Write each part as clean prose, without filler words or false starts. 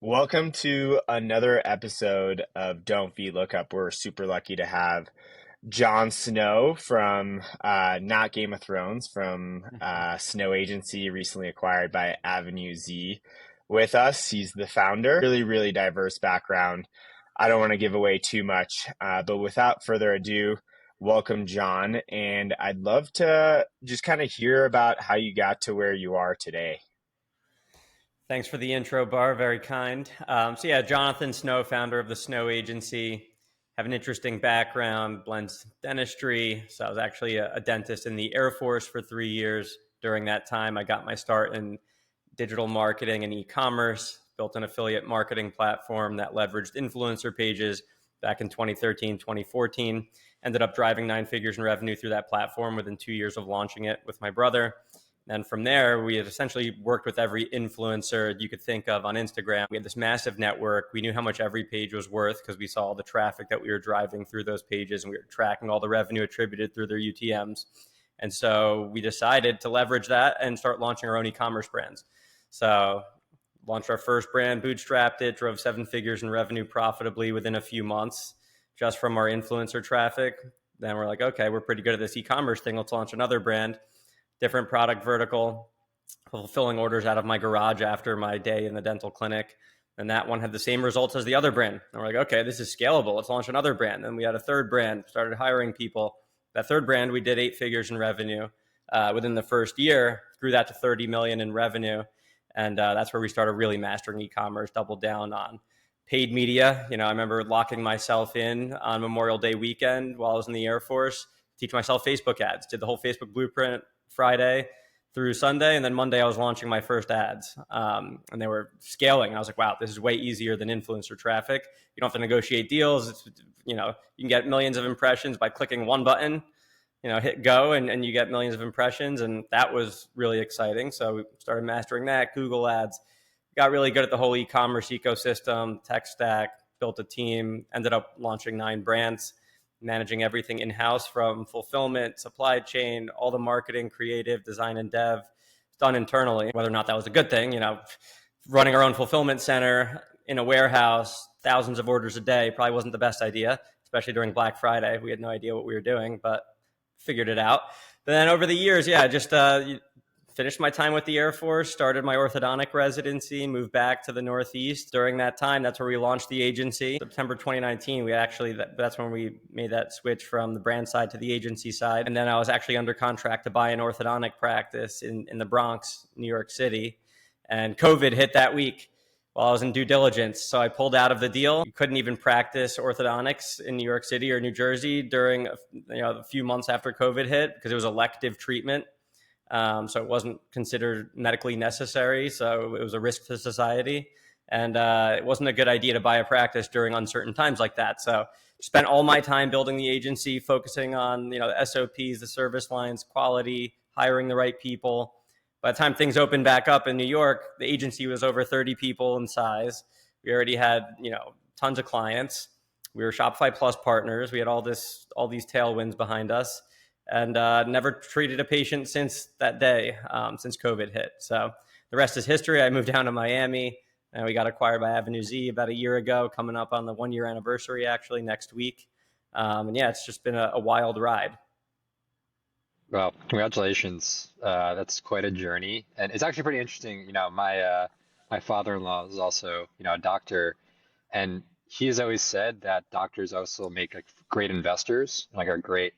Welcome to another episode of Don't Feed Lookup. We're super lucky to have Jon Snow from not Game of Thrones, from Snow Agency, recently acquired by Avenue Z, with us. He's the founder. Really, really diverse background. I don't want to give away too much, but without further ado, welcome, Jon. And I'd love to just kind of hear about how you got to where you are today. Thanks for the intro, Bar. Very kind. Jonathan Snow, founder of the Snow Agency. Have an interesting background, blends dentistry. So I was actually a dentist in the Air Force for 3 years. During that time, I got my start in digital marketing and e-commerce, built an affiliate marketing platform that leveraged influencer pages back in 2013, 2014. Ended up driving nine figures in revenue through that platform within 2 years of launching it with my brother. And from there, we had essentially worked with every influencer you could think of on Instagram. We had this massive network. We knew how much every page was worth because we saw all the traffic that we were driving through those pages, and we were tracking all the revenue attributed through their UTMs. And so we decided to leverage that and start launching our own e-commerce brands. So launched our first brand, bootstrapped it, drove seven figures in revenue profitably within a few months just from our influencer traffic. Then we're like, okay, we're pretty good at this e-commerce thing. Let's launch another brand, different product vertical, fulfilling orders out of my garage after my day in the dental clinic. And that one had the same results as the other brand. And we're like, okay, this is scalable. Let's launch another brand. Then we had a third brand, started hiring people. That third brand, we did eight figures in revenue within the first year, grew that to 30 million in revenue. And that's where we started really mastering e-commerce, doubled down on paid media. I remember locking myself in on Memorial Day weekend while I was in the Air Force, teach myself Facebook ads, did the whole Facebook blueprint Friday through Sunday. And then Monday, I was launching my first ads and they were scaling. And I was like, wow, this is way easier than influencer traffic. You don't have to negotiate deals. You can get millions of impressions by clicking one button, hit go and you get millions of impressions. And that was really exciting. So we started mastering that. Google ads, got really good at the whole e-commerce ecosystem, tech stack, built a team, ended up launching 9 brands, managing everything in-house from fulfillment, supply chain, all the marketing, creative, design, and dev. It's done internally. Whether or not that was a good thing, running our own fulfillment center in a warehouse, thousands of orders a day, probably wasn't the best idea, especially during Black Friday. We had no idea what we were doing, but figured it out. But then over the years, just finished my time with the Air Force, started my orthodontic residency, moved back to the Northeast. During that time, that's where we launched the agency. September 2019, that's when we made that switch from the brand side to the agency side. And then I was actually under contract to buy an orthodontic practice in the Bronx, New York City. And COVID hit that week while I was in due diligence. So I pulled out of the deal. You couldn't even practice orthodontics in New York City or New Jersey during a few months after COVID hit because it was elective treatment. So it wasn't considered medically necessary. So it was a risk to society. And it wasn't a good idea to buy a practice during uncertain times like that. So spent all my time building the agency, focusing on the SOPs, the service lines, quality, hiring the right people. By the time things opened back up in New York, the agency was over 30 people in size. We already had tons of clients. We were Shopify Plus partners. We had all these tailwinds behind us. And never treated a patient since that day, since COVID hit. So the rest is history. I moved down to Miami and we got acquired by Avenue Z about a year ago, coming up on the 1-year anniversary actually next week. It's just been a wild ride. Well, congratulations. That's quite a journey, and it's actually pretty interesting. My father-in-law is also, a doctor, and he has always said that doctors also make like great investors, and, like are great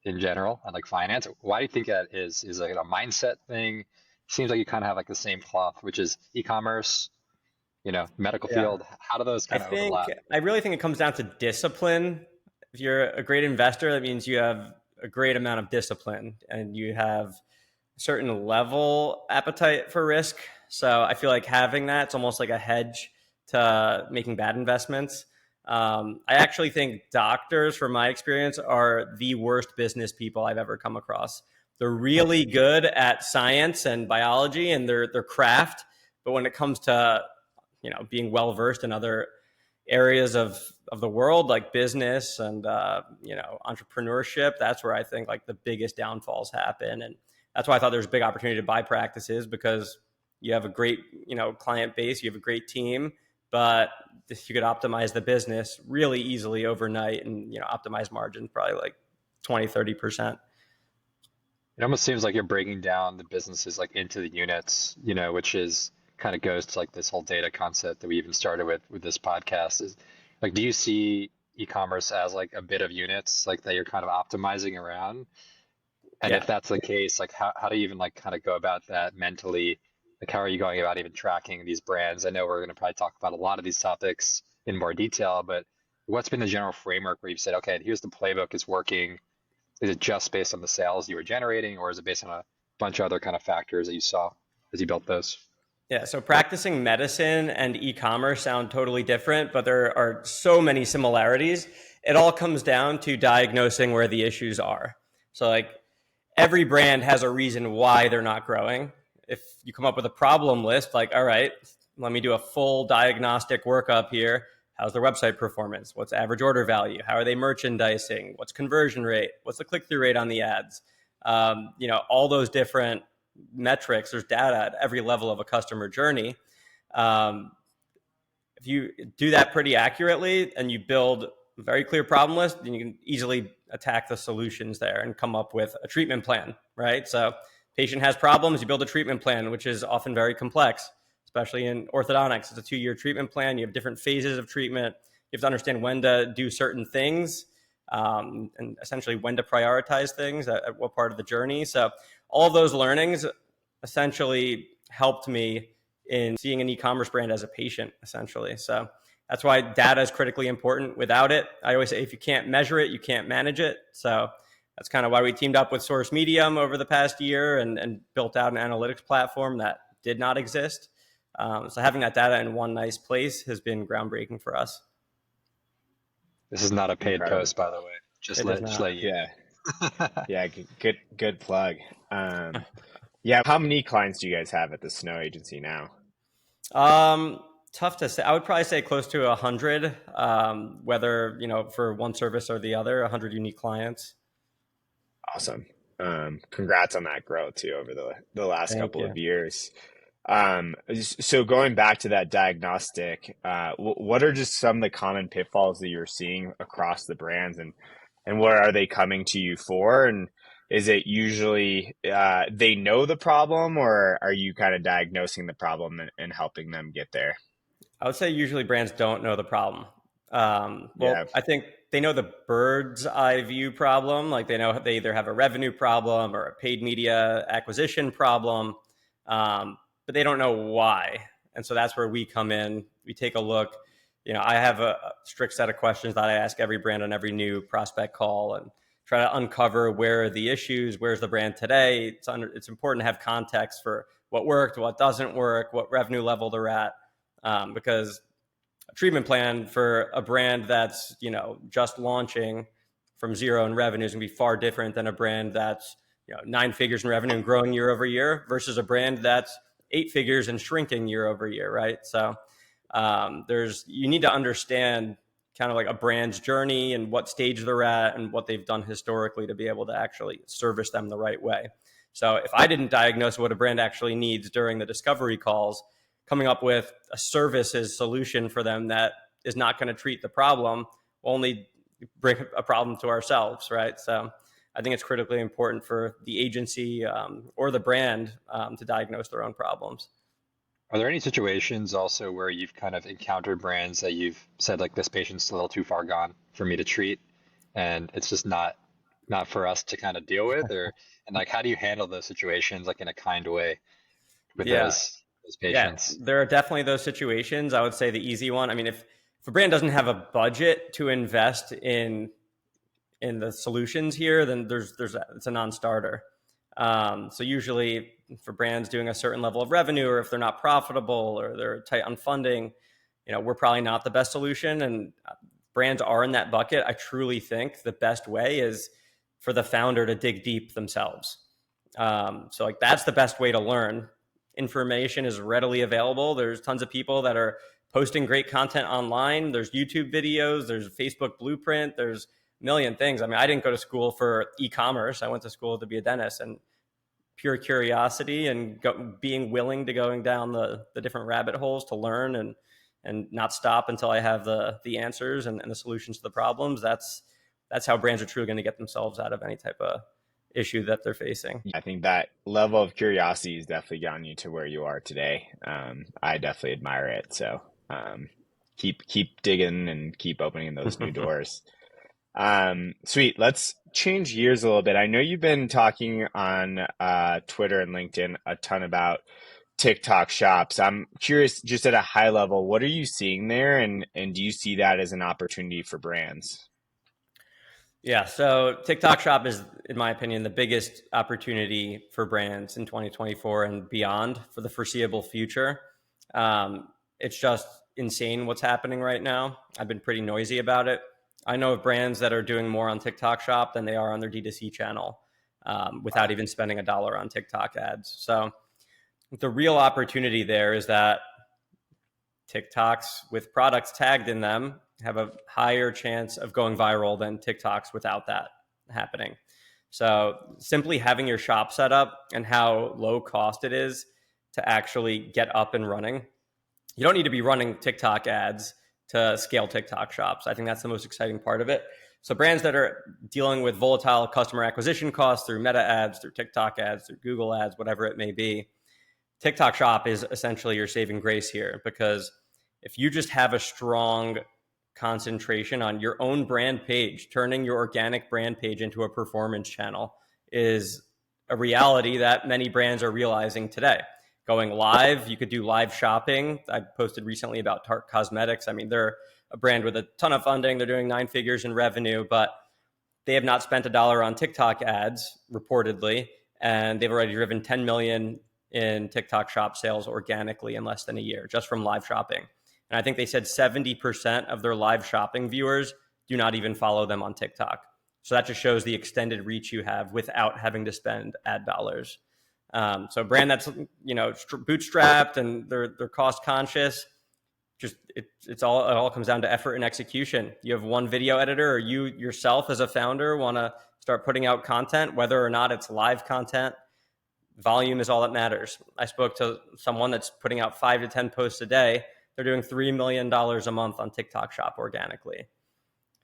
in general, and like finance. Why do you think that is? Is it like a mindset thing? Seems like you kind of have like the same cloth, which is e-commerce, medical Yeah. field. How do those kind of overlap? I really think it comes down to discipline. If you're a great investor, that means you have a great amount of discipline and you have a certain level appetite for risk. So I feel like having that, it's almost like a hedge to making bad investments. I actually think doctors, from my experience, are the worst business people I've ever come across. They're really good at science and biology and their craft, but when it comes to being well versed in other areas of the world, like business and entrepreneurship, that's where I think like the biggest downfalls happen. And that's why I thought there's a big opportunity to buy practices, because you have a great client base, you have a great team, but you could optimize the business really easily overnight and, optimize margins probably like 20-30%. It almost seems like you're breaking down the businesses like into the units, which is kind of goes to like this whole data concept that we even started with this podcast. Is like, do you see e-commerce as like a bit of units like that you're kind of optimizing around? And Yeah. if that's the case, like how do you even like kind of go about that mentally? Like how are you going about even tracking these brands? I know we're going to probably talk about a lot of these topics in more detail, but what's been the general framework where you've said, okay, here's the playbook, it's working. Is it just based on the sales you were generating, or is it based on a bunch of other kind of factors that you saw as you built those? Yeah, so practicing medicine and e-commerce sound totally different, but there are so many similarities. It all comes down to diagnosing where the issues are. So like every brand has a reason why they're not growing. If you come up with a problem list, like, all right, let me do a full diagnostic workup here. How's their website performance? What's average order value? How are they merchandising? What's conversion rate? What's the click-through rate on the ads? All those different metrics. There's data at every level of a customer journey. If you do that pretty accurately and you build a very clear problem list, then you can easily attack the solutions there and come up with a treatment plan, right? So patient has problems, you build a treatment plan, which is often very complex, especially in orthodontics. It's a 2-year treatment plan. You have different phases of treatment. You have to understand when to do certain things, and essentially when to prioritize things at what part of the journey. So all of those learnings essentially helped me in seeing an e-commerce brand as a patient, essentially. So that's why data is critically important. Without it, I always say, if you can't measure it, you can't manage it. So that's kind of why we teamed up with Source Medium over the past year and built out an analytics platform that did not exist. So having that data in one nice place has been groundbreaking for us. This is not a paid Incredible. post, by the way. Just It let is just not. let you. Yeah, good plug. Yeah, how many clients do you guys have at the Snow Agency now? Tough to say. I would probably say close to 100, whether, for one service or the other, 100 unique clients. Awesome. Congrats on that growth too over the last Thank couple you. of years. So going back to that diagnostic, what are just some of the common pitfalls that you're seeing across the brands, and what are they coming to you for? And is it usually they know the problem, or are you kind of diagnosing the problem and helping them get there? I would say usually brands don't know the problem. Yeah. I think they know the bird's eye view problem. Like they know they either have a revenue problem or a paid media acquisition problem, but they don't know why. And so that's where we come in. We take a look. I have a strict set of questions that I ask every brand on every new prospect call and try to uncover where are the issues, where's the brand today. It's important to have context for what worked, what doesn't work, what revenue level they're at. Because a treatment plan for a brand that's just launching from zero in revenue is going to be far different than a brand that's 9 figures in revenue and growing year over year versus a brand that's 8 figures and shrinking year over year, right? So you need to understand kind of like a brand's journey and what stage they're at and what they've done historically to be able to actually service them the right way. So if I didn't diagnose what a brand actually needs during the discovery calls, coming up with a services solution for them that is not going to treat the problem will only bring a problem to ourselves, right? So I think it's critically important for the agency or the brand to diagnose their own problems. Are there any situations also where you've kind of encountered brands that you've said like this patient's a little too far gone for me to treat, and it's just not for us to kind of deal with, and like how do you handle those situations like in a kind way with Yeah. those Yeah, patients? there are definitely those situations. I would say the easy one. I mean, if a brand doesn't have a budget to invest in the solutions here, then it's a non-starter. So usually for brands doing a certain level of revenue, or if they're not profitable or they're tight on funding, we're probably not the best solution. And brands are in that bucket. I truly think the best way is for the founder to dig deep themselves. So like that's the best way to learn. Information is readily available. There's tons of people that are posting great content online. There's YouTube videos, there's Facebook Blueprint, there's a million things. I mean, I didn't go to school for e-commerce. I went to school to be a dentist, and pure curiosity and being willing to going down the different rabbit holes to learn and and not stop until I have the answers and the solutions to the problems. That's how brands are truly going to get themselves out of any type of issue that they're facing. I think that level of curiosity has definitely gotten you to where you are today. I definitely admire it. So keep digging and keep opening those new doors. Sweet. Let's change gears a little bit. I know you've been talking on Twitter and LinkedIn a ton about TikTok shops. I'm curious, just at a high level, what are you seeing there, and do you see that as an opportunity for brands? Yeah, so TikTok Shop is, in my opinion, the biggest opportunity for brands in 2024 and beyond for the foreseeable future. It's just insane what's happening right now. I've been pretty noisy about it. I know of brands that are doing more on TikTok Shop than they are on their D2C channel without even spending $1 on TikTok ads. So the real opportunity there is that TikToks with products tagged in them have a higher chance of going viral than TikToks without that happening. So simply having your shop set up and how low cost it is to actually get up and running. You don't need to be running TikTok ads to scale TikTok shops. I think that's the most exciting part of it. So brands that are dealing with volatile customer acquisition costs through Meta ads, through TikTok ads, through Google ads, whatever it may be, TikTok Shop is essentially your saving grace here, because if you just have a strong concentration on your own brand page, turning your organic brand page into a performance channel is a reality that many brands are realizing today. Going live, you could do live shopping. I posted recently about Tarte Cosmetics. I mean, they're a brand with a ton of funding. They're doing 9 figures in revenue, but they have not spent $1 on TikTok ads, reportedly, and they've already driven 10 million in TikTok shop sales organically in less than a year, just from live shopping. And I think they said 70% of their live shopping viewers do not even follow them on TikTok. So that just shows the extended reach you have without having to spend ad dollars. So a brand that's, bootstrapped and they're cost conscious, just it all comes down to effort and execution. You have one video editor, or you yourself as a founder want to start putting out content, whether or not it's live content. Volume is all that matters. I spoke to someone that's putting out 5 to 10 posts a day. They're doing $3 million a month on TikTok Shop organically.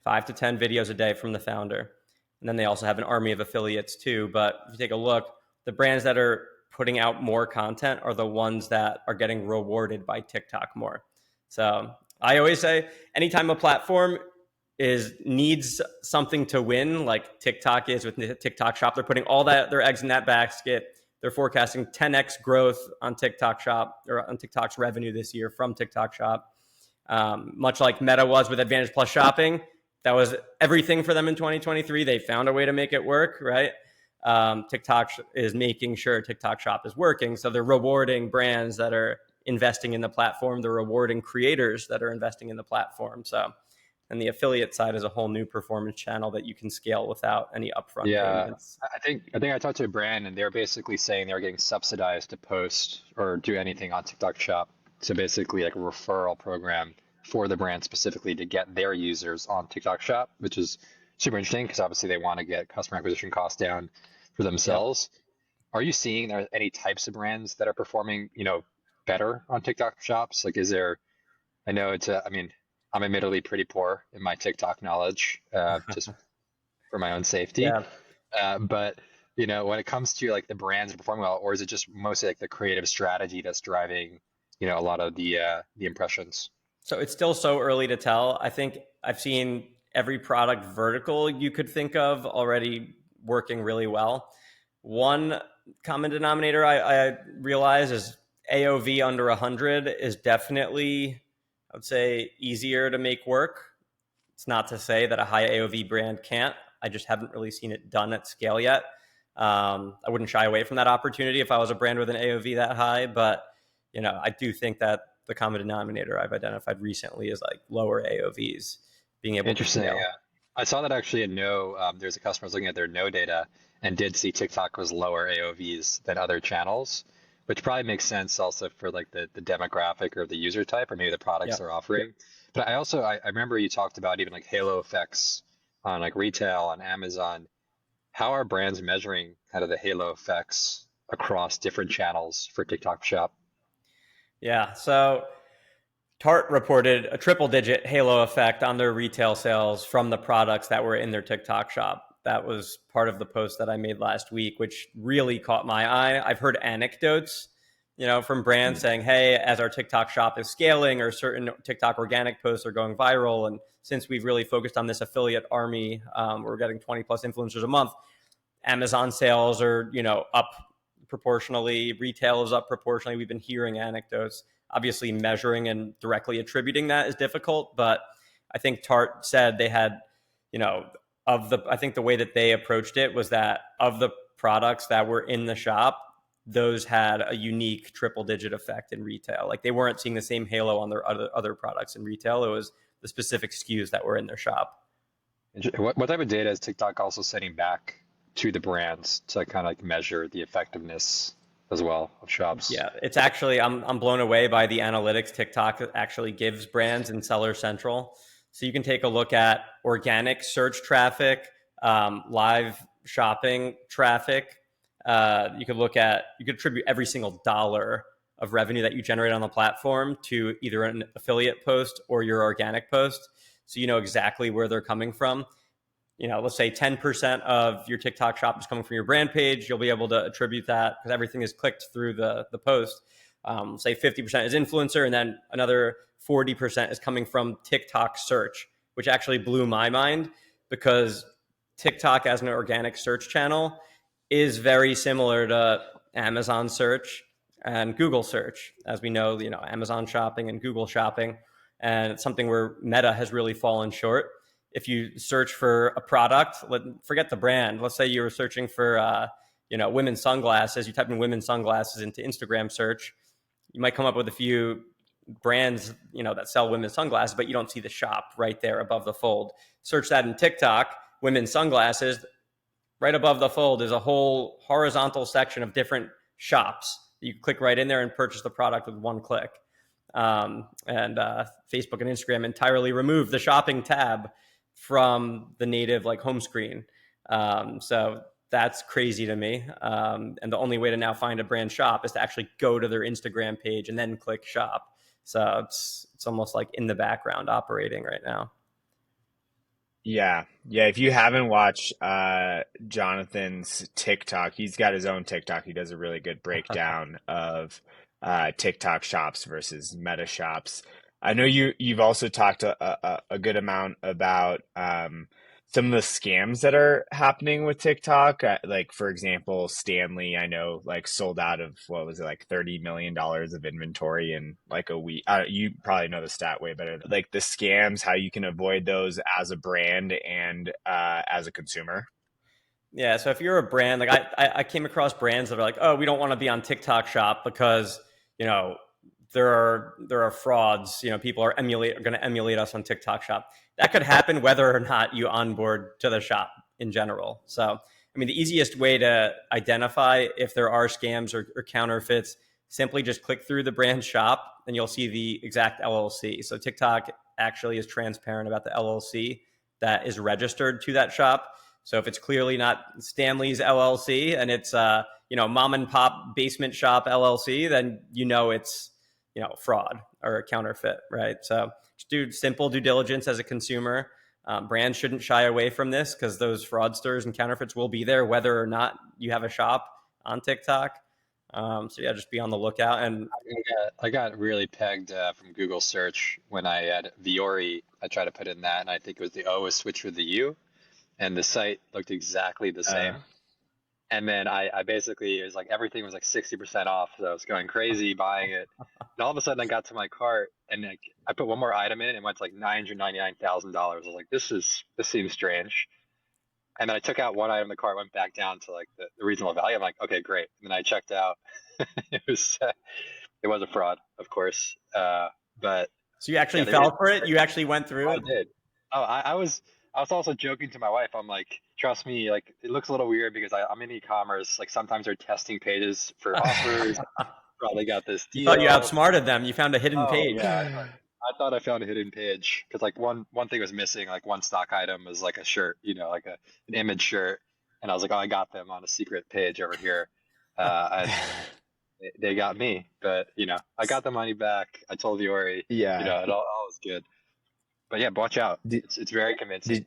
5 to 10 videos a day from the founder. And then they also have an army of affiliates too. But if you take a look, the brands that are putting out more content are the ones that are getting rewarded by TikTok more. So I always say, anytime a platform needs something to win, like TikTok is with the TikTok Shop, they're putting all their eggs in that basket. They're forecasting 10x growth on TikTok Shop, or on TikTok's revenue this year from TikTok Shop. Much like Meta was with Advantage Plus shopping, that was everything for them in 2023. They found a way to make it work, right? TikTok is making sure TikTok Shop is working. So they're rewarding brands that are investing in the platform. They're rewarding creators that are investing in the platform. So, and the affiliate side is a whole new performance channel that you can scale without any upfront payments. I think I talked to a brand and they were basically saying they were getting subsidized to post or do anything on TikTok Shop. So basically like a referral program for the brand specifically to get their users on TikTok Shop, which is super interesting because obviously they want to get customer acquisition costs down for themselves. Yep. Are you seeing there any types of brands that are performing, better on TikTok shops? Like, is there, I know I'm admittedly pretty poor in my TikTok knowledge, just for my own safety. Yeah. But when it comes to like the brands performing well, or is it just mostly like the creative strategy that's driving, a lot of the impressions? So it's still so early to tell. I think I've seen every product vertical you could think of already working really well. One common denominator I realize is AOV under 100 is definitely, I would say, easier to make work. It's not to say that a high AOV brand can't. I just haven't really seen it done at scale yet. I wouldn't shy away from that opportunity if I was a brand with an AOV that high, but I do think that the common denominator I've identified recently is like lower AOVs being able to scale. Yeah. I saw that actually in there's a customer was looking at their No data and did see TikTok was lower AOVs than other channels, which probably makes sense also for like the demographic or the user type or maybe the products they're offering. But I remember you talked about even like halo effects on like retail on Amazon. How are brands measuring kind of the halo effects across different channels for TikTok Shop? Yeah, so Tarte reported a triple digit halo effect on their retail sales from the products that were in their TikTok shop. That was part of the post that I made last week, which really caught my eye. I've heard anecdotes, from brands saying, hey, as our TikTok shop is scaling or certain TikTok organic posts are going viral, and since we've really focused on this affiliate army, we're getting 20 plus influencers a month, Amazon sales are, up proportionally, retail is up proportionally. We've been hearing anecdotes. Obviously, measuring and directly attributing that is difficult, but I think Tarte said they had, I think the way that they approached it was that of the products that were in the shop, those had a unique triple digit effect in retail. Like they weren't seeing the same halo on their other products in retail. It was the specific SKUs that were in their shop. What type of data is TikTok also sending back to the brands to kind of like measure the effectiveness as well of shops? Yeah, it's actually, I'm blown away by the analytics TikTok actually gives brands in Seller Central. So you can take a look at organic search traffic, live shopping traffic. You could attribute every single dollar of revenue that you generate on the platform to either an affiliate post or your organic post. So you know exactly where they're coming from. Let's say 10% of your TikTok shop is coming from your brand page. You'll be able to attribute that because everything is clicked through the post. Say 50% is influencer, and then another 40% is coming from TikTok search, which actually blew my mind because TikTok as an organic search channel is very similar to Amazon search and Google search. As we know, Amazon shopping and Google shopping, and it's something where Meta has really fallen short. If you search for a product, forget the brand. Let's say you were searching for, women's sunglasses. You type in women's sunglasses into Instagram search. You might come up with a few brands, that sell women's sunglasses, but you don't see the shop right there above the fold. Search that in TikTok, women's sunglasses. Right above the fold is a whole horizontal section of different shops. You click right in there and purchase the product with one click. And Facebook and Instagram entirely removed the shopping tab from the native home screen. So that's crazy to me. And the only way to now find a brand shop is to actually go to their Instagram page and then click shop. So it's almost like in the background operating right now. Yeah. If you haven't watched Jonathan's TikTok, he's got his own TikTok. He does a really good breakdown of TikTok shops versus Meta shops. I know you've also talked a good amount about some of the scams that are happening with TikTok. Like for example, Stanley, I know sold out of what was it, $30 million of inventory in a week. You probably know the stat way better. Like the scams, how you can avoid those as a brand and as a consumer. Yeah, so if you're a brand, I came across brands that are like, oh, we don't want to be on TikTok shop because there are frauds. People are going to emulate us on TikTok shop. That could happen whether or not you onboard to the shop in general. So, the easiest way to identify if there are scams or counterfeits, simply just click through the brand shop and you'll see the exact LLC. So TikTok actually is transparent about the LLC that is registered to that shop. So if it's clearly not Stanley's LLC and it's mom and pop basement shop LLC, then it's fraud or counterfeit, right? So just do simple due diligence as a consumer. Brands shouldn't shy away from this because those fraudsters and counterfeits will be there whether or not you have a shop on TikTok. Just be on the lookout. And I got really pegged from Google search when I had Viore. I tried to put in that, and I think it was the O was switched with the U, and the site looked exactly the same. And then I basically, it was everything was 60% off. So I was going crazy buying it. And all of a sudden I got to my cart and I put one more item in and it went to $999,000. I was like, this seems strange. And then I took out one item in the cart, went back down to the reasonable value. I'm like, okay, great. And then I checked out. It was a fraud, of course. But so you actually fell for it? You actually went through it? I did. Oh, I was also joking to my wife. I'm like, trust me, it looks a little weird because I'm in e-commerce. Sometimes they're testing pages for offers. Probably got this deal. You thought you outsmarted them. You found a hidden page. Yeah, I thought I found a hidden page because one thing was missing. One stock item was a shirt, an image shirt, and I was like, oh, I got them on a secret page over here. they got me, but I got the money back. I told Viore, Yeah. it all was good. But yeah, watch out. Did, It's very convincing. did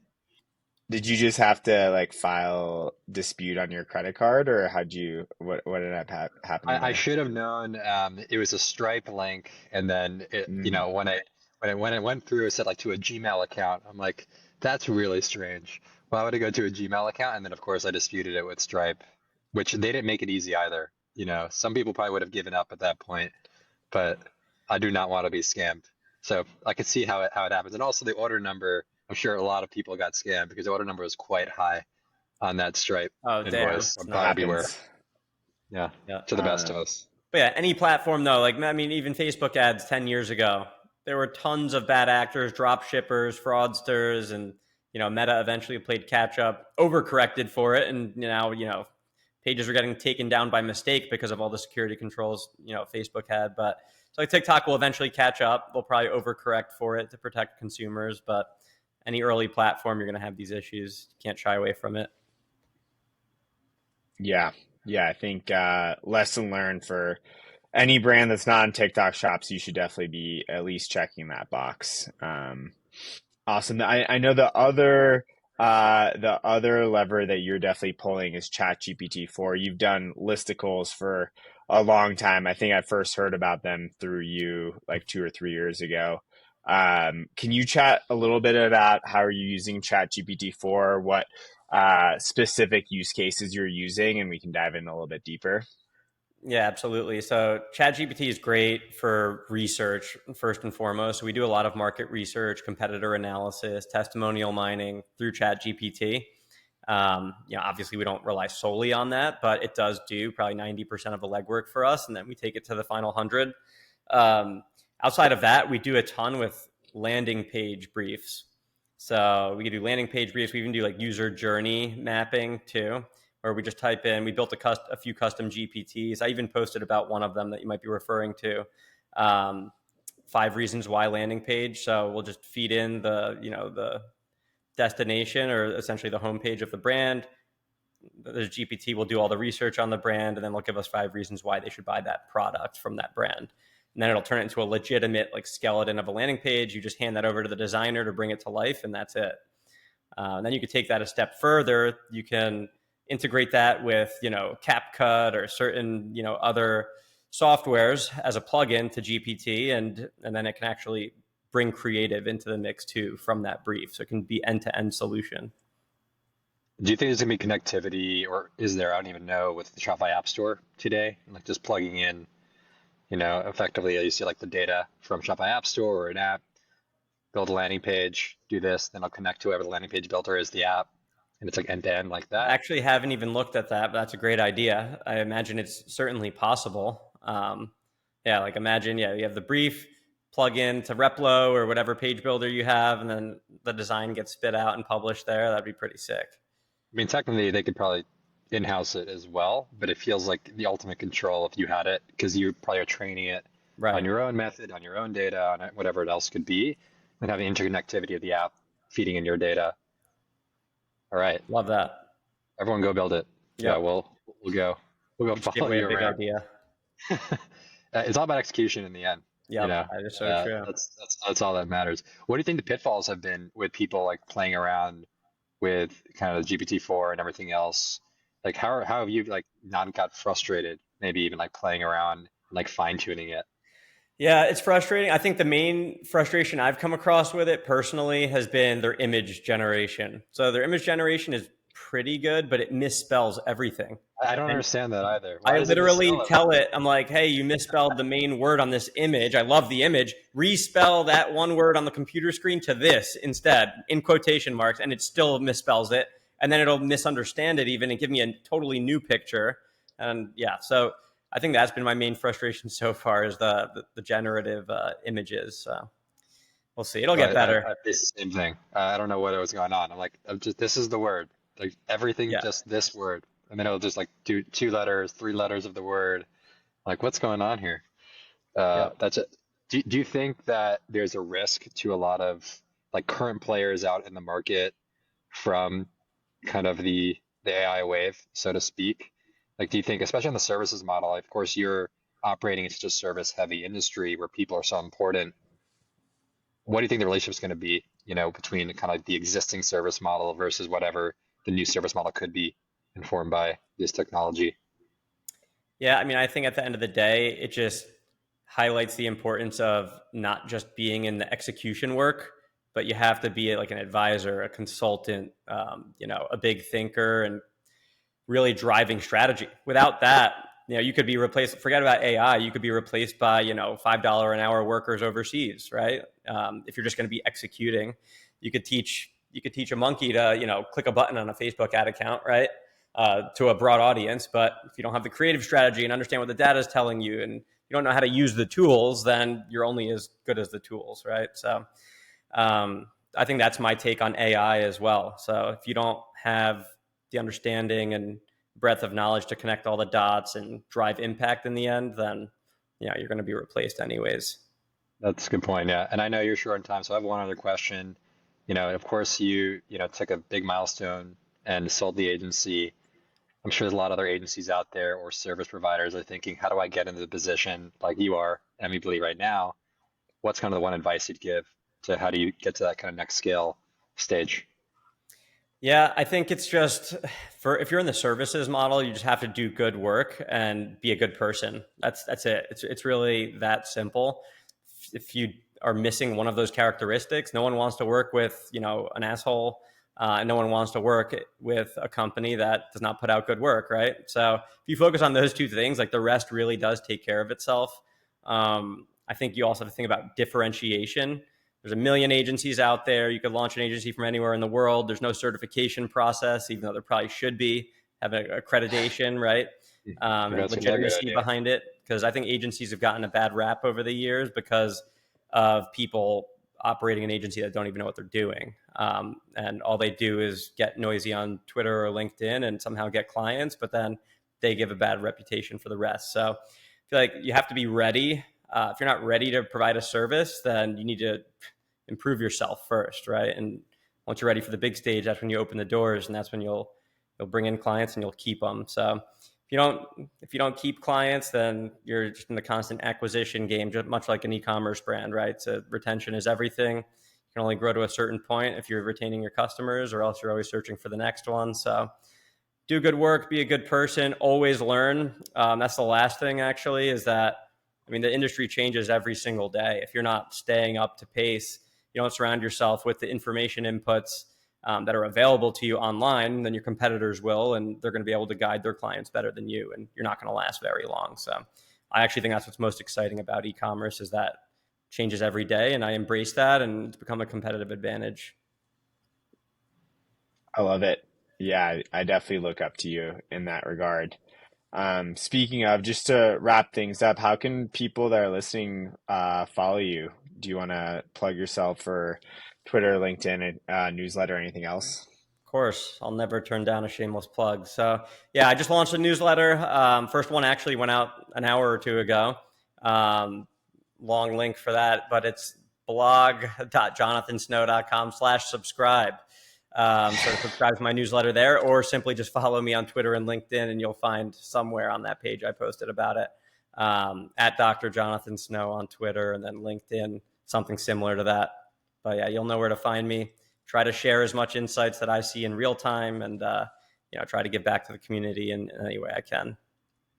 did you just have to like file dispute on your credit card, or what ended up happening I there? should have known it was a Stripe link, and then Mm, when it went through, it said like to a Gmail account. I'm like, that's really strange. Why would I go to a Gmail account? And then of course I disputed it with Stripe, which they didn't make it easy either. Some people probably would have given up at that point, but I do not want to be scammed. So I could see how it happens. And also the order number, I'm sure a lot of people got scammed because the order number was quite high on that Stripe Oh, damn. invoice. So It's not buyer beware. happens. Yeah, yeah. to the best of Um, us. But yeah, any platform though, like I mean, even Facebook ads 10 years ago, there were tons of bad actors, drop shippers, fraudsters, and Meta eventually played catch up, overcorrected for it, and now pages are getting taken down by mistake because of all the security controls Facebook had. But so like TikTok will eventually catch up. They'll probably overcorrect for it to protect consumers, but any early platform, you're going to have these issues. You can't shy away from it. yeah, yeah. I think lesson learned for any brand that's not in TikTok shops, you should definitely be at least checking that box. Awesome. I know the other lever that you're definitely pulling is ChatGPT 4. You've done listicles for a long time. I think I first heard about them through you like 2 or 3 years ago. Can you chat a little bit about how are you using ChatGPT 4? What specific use cases you're using, and we can dive in a little bit deeper. Yeah, absolutely. So ChatGPT is great for research, first and foremost. So we do a lot of market research, competitor analysis, testimonial mining through ChatGPT. Obviously we don't rely solely on that, but it does do probably 90% of the legwork for us. And then we take it to the final 100. Outside of that, we do a ton with landing page briefs. So we can do landing page briefs. We even do like user journey mapping too, where we just type in, we built a few custom GPTs. I even posted about one of them that you might be referring to. 5 reasons why landing page. So we'll just feed in the destination or essentially the homepage of the brand. The GPT will do all the research on the brand, and then they'll give us 5 reasons why they should buy that product from that brand. And then it'll turn it into a legitimate like skeleton of a landing page. You just hand that over to the designer to bring it to life, and that's it. And then you could take that a step further. You can integrate that with CapCut or certain other softwares as a plugin to GPT, and then it can actually bring creative into the mix too from that brief. So it can be end-to-end solution. Do you think there's gonna be connectivity, or is there? I don't even know, with the Shopify App Store today, like just plugging in, effectively you see like the data from Shopify App Store or an app, build a landing page, do this, then I'll connect to whoever the landing page builder is the app, and it's like end to end like I that. actually haven't even looked at that, but that's a great idea. I imagine it's certainly possible. Yeah, like imagine, you have the brief, plug in to Replo or whatever page builder you have, and then the design gets spit out and published there. That'd be pretty sick. I mean, technically they could probably in-house it as well, but it feels like the ultimate control if you had it, because you probably are training it on Right. your own method, on your own data, on whatever it else could be, and having interconnectivity of the app feeding in your data. All right, Love that. everyone go build it. Yeah, Yep. we'll go. We'll go Just give follow away you a big around. idea. It's all about execution in the end. Yep. That is so true. That's all that matters. What do you think the pitfalls have been with people like playing around with kind of the GPT-4 and everything else? Like how have you like not got frustrated, maybe even like playing around, like fine tuning it? Yeah, it's frustrating. I think the main frustration I've come across with it personally has been their image generation. So their image generation is pretty good, but it misspells everything. I don't And understand that either. Why I does it literally misspell tell everything? it, I'm like, hey, you misspelled the main word on this image. I love the image. Respell that one word on the computer screen to this instead, in quotation marks, and it still misspells it. And then it'll misunderstand it even and give me a totally new picture. And yeah, so I think that's been my main frustration so far is the generative images. So we'll see. It'll get better. I faced the same thing. I don't know what was going on. I'm just, this is the word. Like everything, Yeah. just this word. And then it'll just like do 2 letters, 3 letters of the word. Like, what's going on here? Yeah. That's it. Do you think that there's a risk to a lot of like current players out in the market from kind of the AI wave, so to speak? Like, do you think, especially on the services model, of course, you're operating in such a service heavy industry where people are so important, what do you think the relationship is going to be, between kind of the existing service model versus whatever the new service model could be informed by this technology? Yeah, I mean, I think at the end of the day, it just highlights the importance of not just being in the execution work, but you have to be like an advisor, a consultant, a big thinker, and really driving strategy. Without that, you could be replaced. Forget about AI. You could be replaced by $5 an hour workers overseas, right? If you're just going to be executing, you could teach a monkey to click a button on a Facebook ad account, right? To a broad audience. But if you don't have the creative strategy and understand what the data is telling you, and you don't know how to use the tools, then you're only as good as the tools, right? So I think that's my take on AI as well. So if you don't have the understanding and breadth of knowledge to connect all the dots and drive impact in the end, then you're going to be replaced anyways. That's a good point. Yeah. And I know you're short on time, so I have one other question. Of course you took a big milestone and sold the agency. I'm sure there's a lot of other agencies out there or service providers are thinking, how do I get into the position like you are, Emily, right now? What's kind of the one advice you'd give to how do you get to that kind of next scale stage? Yeah, I think it's just if you're in the services model, you just have to do good work and be a good person. That's it. It's really that simple. If you are missing one of those characteristics, no one wants to work with an asshole. And no one wants to work with a company that does not put out good work, right? So if you focus on those two things, like the rest really does take care of itself. I think you also have to think about differentiation. There's a million agencies out there. You could launch an agency from anywhere in the world. There's no certification process, even though there probably should be. Have an accreditation, right? And legitimacy behind it. Because I think agencies have gotten a bad rap over the years because of people operating an agency that don't even know what they're doing. And all they do is get noisy on Twitter or LinkedIn and somehow get clients, but then they give a bad reputation for the rest. So I feel like you have to be ready. If you're not ready to provide a service, then you need to improve yourself first, right? And once you're ready for the big stage, that's when you open the doors, and that's when you'll bring in clients and you'll keep them. So if you don't keep clients, then you're just in the constant acquisition game, just much like an e-commerce brand, right? So retention is everything. You can only grow to a certain point if you're retaining your customers, or else you're always searching for the next one. So do good work, be a good person, always learn. That's the last thing, actually, is that, the industry changes every single day. If you're not staying up to pace, you don't surround yourself with the information inputs that are available to you online, then your competitors will, and they're going to be able to guide their clients better than you, and you're not going to last very long. So I actually think that's what's most exciting about e-commerce, is that changes every day, and I embrace that, and it's become a competitive advantage. I love it. Yeah, I definitely look up to you in that regard. Speaking of, just to wrap things up, how can people that are listening follow you? Do you want to plug yourself for Twitter, LinkedIn, newsletter, or anything else? Of course, I'll never turn down a shameless plug. So yeah, I just launched a newsletter. First one actually went out an hour or two ago. Long link for that, but it's blog.jonathansnow.com/subscribe. So subscribe to my newsletter there, or simply just follow me on Twitter and LinkedIn, and you'll find somewhere on that page I posted about it. At Dr. Jonathan Snow on Twitter, and then LinkedIn, something similar to that. But yeah, you'll know where to find me. Try to share as much insights that I see in real time, and try to give back to the community in any way I can.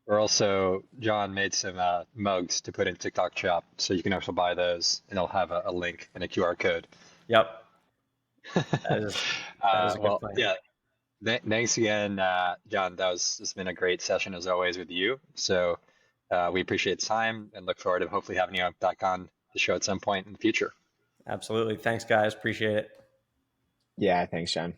We're also, John made some mugs to put in TikTok Shop, so you can also buy those, and they'll have a link and a QR code. Yep. That is a good plan. Yeah. Thanks again, John. It's been a great session as always with you. So we appreciate the time and look forward to hopefully having you back on the show at some point in the future. Absolutely. Thanks, guys. Appreciate it. Yeah, thanks, John.